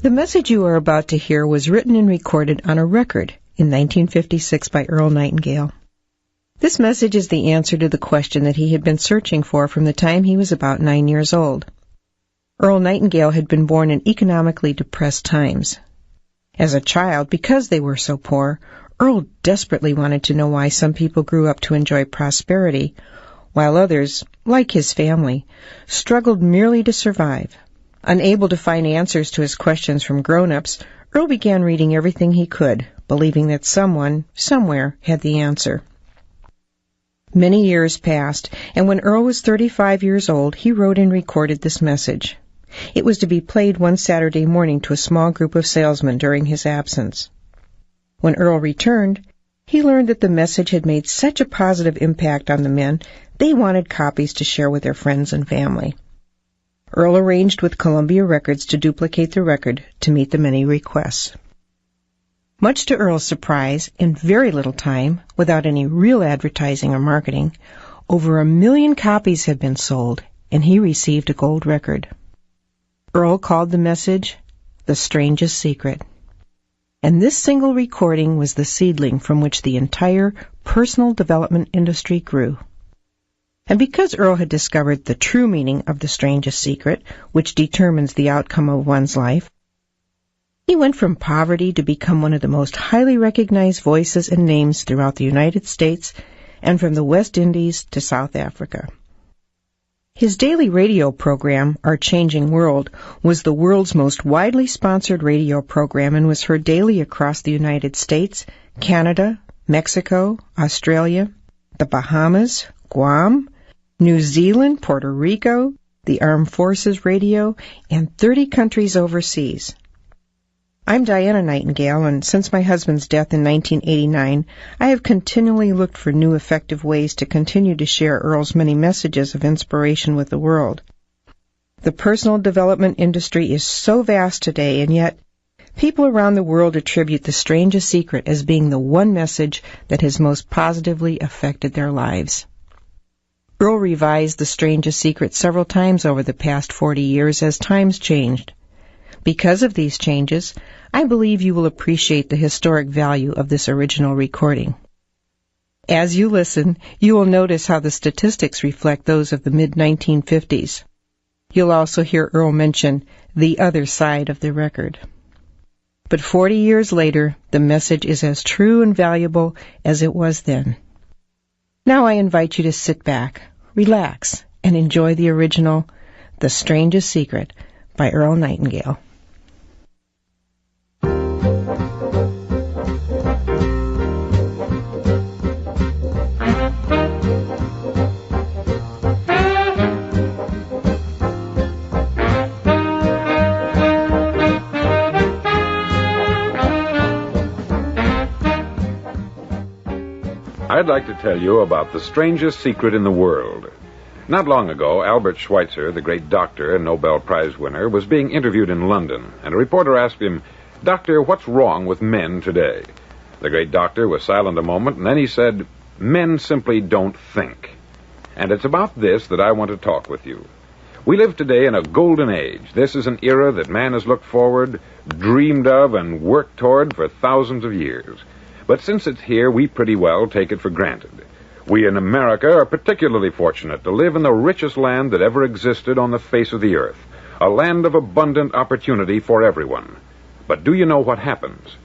The message you are about to hear was written and recorded on a record in 1956 by Earl Nightingale. This message is the answer to the question that he had been searching for from the time he was about 9 years old. Earl Nightingale had been born in economically depressed times. As a child, because they were so poor, Earl desperately wanted to know why some people grew up to enjoy prosperity, while others, like his family, struggled merely to survive. Unable to find answers to his questions from grown-ups, Earl began reading everything he could, believing that someone, somewhere, had the answer. Many years passed, and when Earl was 35 years old, he wrote and recorded this message. It was to be played one Saturday morning to a small group of salesmen during his absence. When Earl returned, he learned that the message had made such a positive impact on the men, they wanted copies to share with their friends and family. Earl arranged with Columbia Records to duplicate the record to meet the many requests. Much to Earl's surprise, in very little time, without any real advertising or marketing, over 1 million copies had been sold, and he received a gold record. Earl called the message The Strangest Secret. And this single recording was the seedling from which the entire personal development industry grew. And because Earl had discovered the true meaning of the strangest secret, which determines the outcome of one's life, he went from poverty to become one of the most highly recognized voices and names throughout the United States and from the West Indies to South Africa. His daily radio program, Our Changing World, was the world's most widely sponsored radio program and was heard daily across the United States, Canada, Mexico, Australia, the Bahamas, Guam, New Zealand, Puerto Rico, the Armed Forces Radio, and 30 countries overseas. I'm Diana Nightingale, and since my husband's death in 1989, I have continually looked for new effective ways to continue to share Earl's many messages of inspiration with the world. The personal development industry is so vast today, and yet people around the world attribute the strangest secret as being the one message that has most positively affected their lives. Earl revised the strangest secret several times over the past 40 years as times changed. Because of these changes, I believe you will appreciate the historic value of this original recording. As you listen, you will notice how the statistics reflect those of the mid-1950s. You'll also hear Earl mention the other side of the record. But 40 years later, the message is as true and valuable as it was then. Now I invite you to sit back, relax, and enjoy the original, The Strangest Secret, by Earl Nightingale. I'd like to tell you about the strangest secret in the world. Not long ago, Albert Schweitzer, the great doctor and Nobel Prize winner, was being interviewed in London, and a reporter asked him, "Doctor, what's wrong with men today?" The great doctor was silent a moment, and then he said, "Men simply don't think." And it's about this that I want to talk with you. We live today in a golden age. This is an era that man has looked forward, dreamed of, and worked toward for thousands of years. But since it's here, we pretty well take it for granted. We in America are particularly fortunate to live in the richest land that ever existed on the face of the earth, a land of abundant opportunity for everyone. But do you know what happens?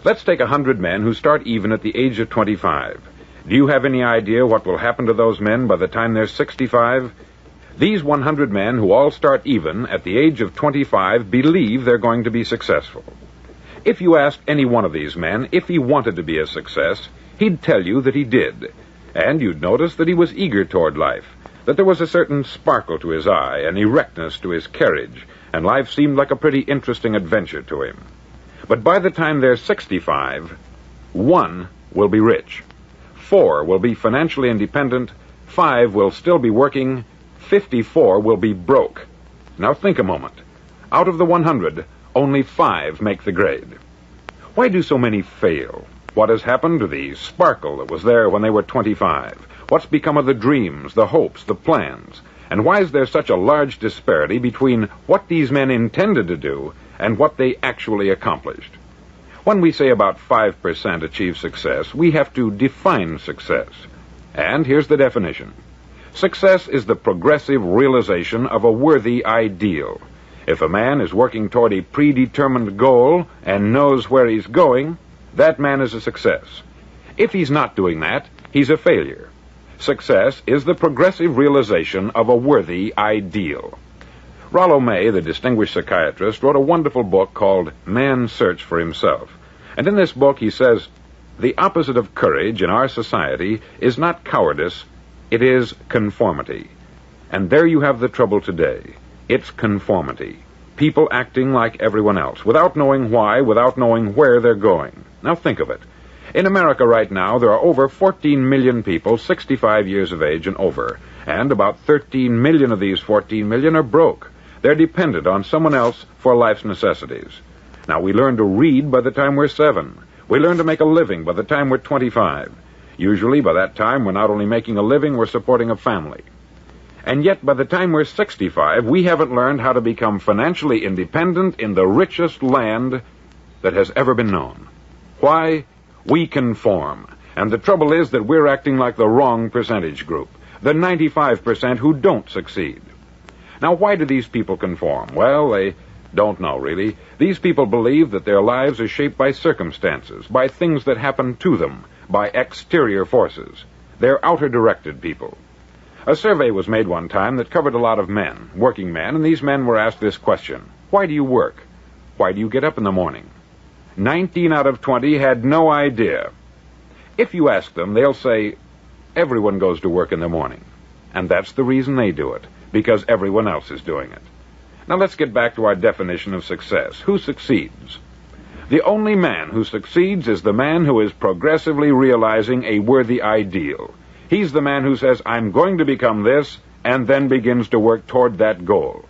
Let's take 100 men who start even at the age of 25. Do you have any idea what will happen to those men by the time they're 65? These 100 men who all start even at the age of 25 believe they're going to be successful. If you asked any one of these men if he wanted to be a success, he'd tell you that he did. And you'd notice that he was eager toward life, that there was a certain sparkle to his eye, an erectness to his carriage, and life seemed like a pretty interesting adventure to him. But by the time they're 65, 1 will be rich, 4 will be financially independent, 5 will still be working, 54 will be broke. Now think a moment. Out of the 100, only 5 make the grade. Why do so many fail? What has happened to the sparkle that was there when they were 25? What's become of the dreams, the hopes, the plans? And why is there such a large disparity between what these men intended to do and what they actually accomplished? When we say about 5% achieve success, we have to define success. And here's the definition. Success is the progressive realization of a worthy ideal. If a man is working toward a predetermined goal and knows where he's going, that man is a success. If he's not doing that, he's a failure. Success is the progressive realization of a worthy ideal. Rollo May, the distinguished psychiatrist, wrote a wonderful book called Man's Search for Himself. And in this book he says, the opposite of courage in our society is not cowardice, it is conformity. And there you have the trouble today. It's conformity. People acting like everyone else, without knowing why, without knowing where they're going. Now think of it. In America right now, there are over 14 million people 65 years of age and over, and about 13 million of these 14 million are broke. They're dependent on someone else for life's necessities. Now, we learn to read by the time we're 7. We learn to make a living by the time we're 25. Usually, by that time, we're not only making a living, we're supporting a family. And yet, by the time we're 65, we haven't learned how to become financially independent in the richest land that has ever been known. Why? We conform. And the trouble is that we're acting like the wrong percentage group, the 95% who don't succeed. Now, why do these people conform? Well, they don't know, really. These people believe that their lives are shaped by circumstances, by things that happen to them, by exterior forces. They're outer-directed people. A survey was made one time that covered a lot of men, working men, and these men were asked this question. Why do you work? Why do you get up in the morning? 19 out of 20 had no idea. If you ask them, they'll say, everyone goes to work in the morning. And that's the reason they do it, because everyone else is doing it. Now let's get back to our definition of success. Who succeeds? The only man who succeeds is the man who is progressively realizing a worthy ideal. He's the man who says, I'm going to become this, and then begins to work toward that goal.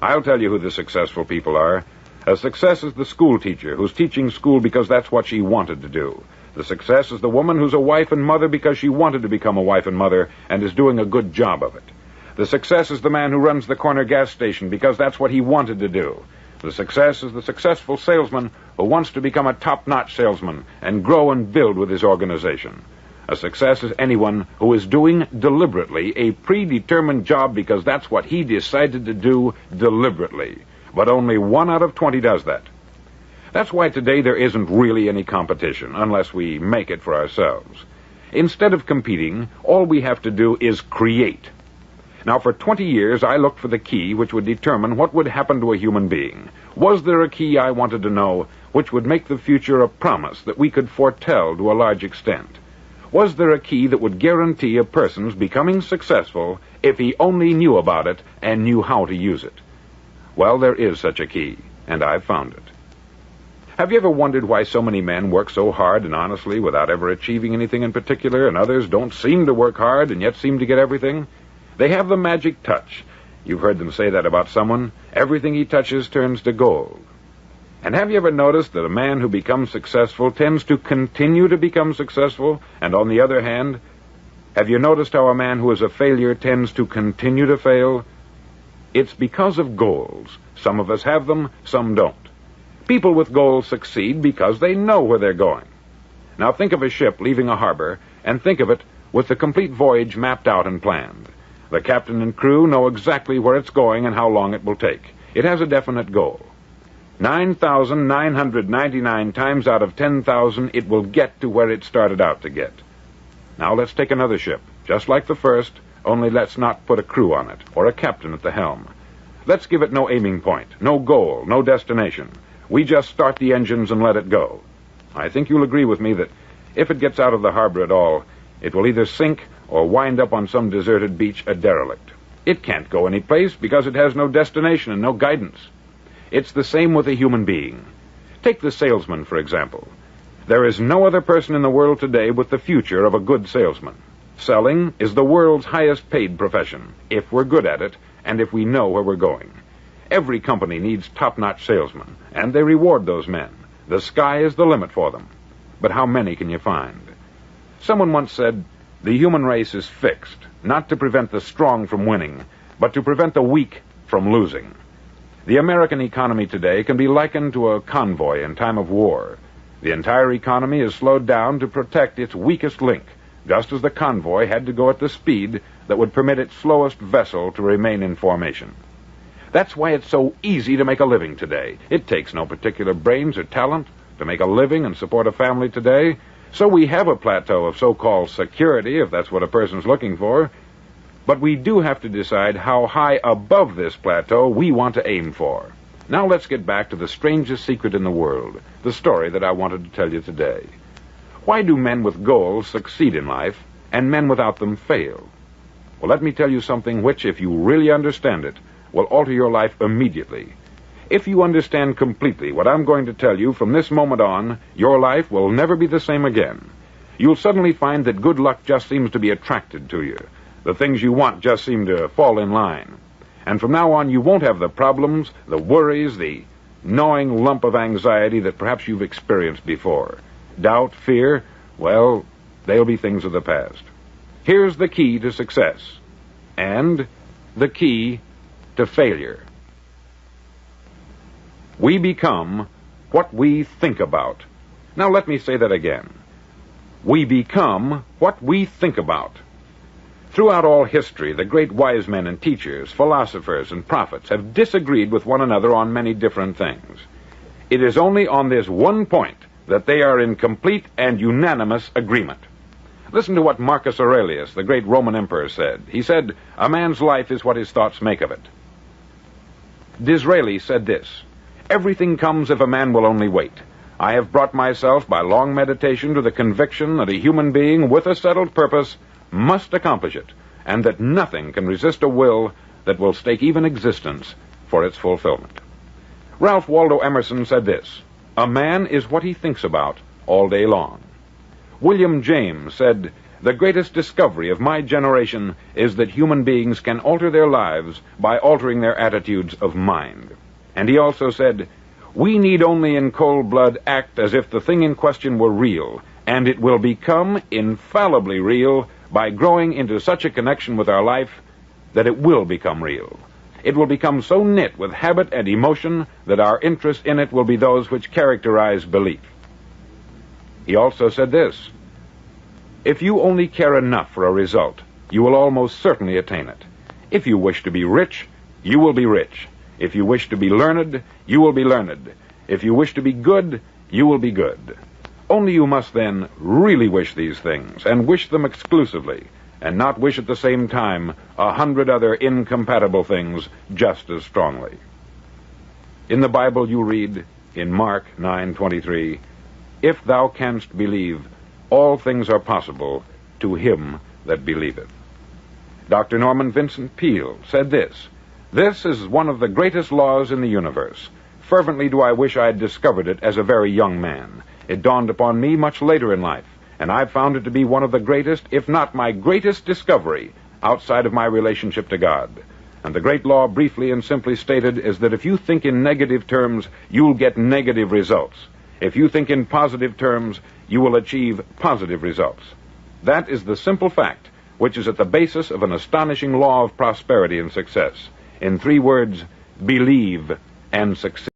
I'll tell you who the successful people are. A success is the school teacher who's teaching school because that's what she wanted to do. The success is the woman who's a wife and mother because she wanted to become a wife and mother and is doing a good job of it. The success is the man who runs the corner gas station because that's what he wanted to do. The success is the successful salesman who wants to become a top-notch salesman and grow and build with his organization. A success is anyone who is doing deliberately a predetermined job because that's what he decided to do deliberately. But only 1 out of 20 does that. That's why today there isn't really any competition, unless we make it for ourselves. Instead of competing, all we have to do is create. Now, for 20 years, I looked for the key which would determine what would happen to a human being. Was there a key I wanted to know which would make the future a promise that we could foretell to a large extent? Was there a key that would guarantee a person's becoming successful if he only knew about it and knew how to use it? Well, there is such a key, and I've found it. Have you ever wondered why so many men work so hard and honestly without ever achieving anything in particular, and others don't seem to work hard and yet seem to get everything? They have the magic touch. You've heard them say that about someone. Everything he touches turns to gold. And have you ever noticed that a man who becomes successful tends to continue to become successful, and on the other hand, have you noticed how a man who is a failure tends to continue to fail? It's because of goals. Some of us have them, some don't. People with goals succeed because they know where they're going. Now think of a ship leaving a harbor, and think of it with the complete voyage mapped out and planned. The captain and crew know exactly where it's going and how long it will take. It has a definite goal. 9,999 times out of 10,000, it will get to where it started out to get. Now let's take another ship, just like the first, only let's not put a crew on it, or a captain at the helm. Let's give it no aiming point, no goal, no destination. We just start the engines and let it go. I think you'll agree with me that if it gets out of the harbor at all, it will either sink or wind up on some deserted beach a derelict. It can't go any place because it has no destination and no guidance. It's the same with a human being. Take the salesman, for example. There is no other person in the world today with the future of a good salesman. Selling is the world's highest paid profession, if we're good at it, and if we know where we're going. Every company needs top-notch salesmen, and they reward those men. The sky is the limit for them. But how many can you find? Someone once said, the human race is fixed, not to prevent the strong from winning, but to prevent the weak from losing. The American economy today can be likened to a convoy in time of war. The entire economy is slowed down to protect its weakest link, just as the convoy had to go at the speed that would permit its slowest vessel to remain in formation. That's why it's so easy to make a living today. It takes no particular brains or talent to make a living and support a family today. So we have a plateau of so-called security, if that's what a person's looking for. But we do have to decide how high above this plateau we want to aim for. Now let's get back to the strangest secret in the world, the story that I wanted to tell you today. Why do men with goals succeed in life, and men without them fail? Well, let me tell you something which, if you really understand it, will alter your life immediately. If you understand completely what I'm going to tell you from this moment on, your life will never be the same again. You'll suddenly find that good luck just seems to be attracted to you. The things you want just seem to fall in line. And from now on, you won't have the problems, the worries, the gnawing lump of anxiety that perhaps you've experienced before. Doubt, fear, well, they'll be things of the past. Here's the key to success, and the key to failure. We become what we think about. Now let me say that again. We become what we think about. Throughout all history, the great wise men and teachers, philosophers and prophets have disagreed with one another on many different things. It is only on this one point that they are in complete and unanimous agreement. Listen to what Marcus Aurelius, the great Roman emperor, said. He said, "A man's life is what his thoughts make of it." Disraeli said this, "Everything comes if a man will only wait. I have brought myself by long meditation to the conviction that a human being with a settled purpose must accomplish it, and that nothing can resist a will that will stake even existence for its fulfillment." Ralph Waldo Emerson said this, "A man is what he thinks about all day long." William James said, "The greatest discovery of my generation is that human beings can alter their lives by altering their attitudes of mind." And he also said, "We need only in cold blood act as if the thing in question were real, and it will become infallibly real by growing into such a connection with our life that it will become real. It will become so knit with habit and emotion that our interest in it will be those which characterize belief." He also said this, "If you only care enough for a result, you will almost certainly attain it. If you wish to be rich, you will be rich. If you wish to be learned, you will be learned. If you wish to be good, you will be good. Only you must then really wish these things, and wish them exclusively, and not wish at the same time 100 other incompatible things just as strongly." In the Bible you read, in Mark 9:23, "If thou canst believe, all things are possible to him that believeth." Dr. Norman Vincent Peale said this, "This is one of the greatest laws in the universe. Fervently do I wish I had discovered it as a very young man. It dawned upon me much later in life, and I've found it to be one of the greatest, if not my greatest discovery outside of my relationship to God. And the great law, briefly and simply stated, is that if you think in negative terms, you'll get negative results. If you think in positive terms, you will achieve positive results. That is the simple fact which is at the basis of an astonishing law of prosperity and success. In 3 words, believe and succeed."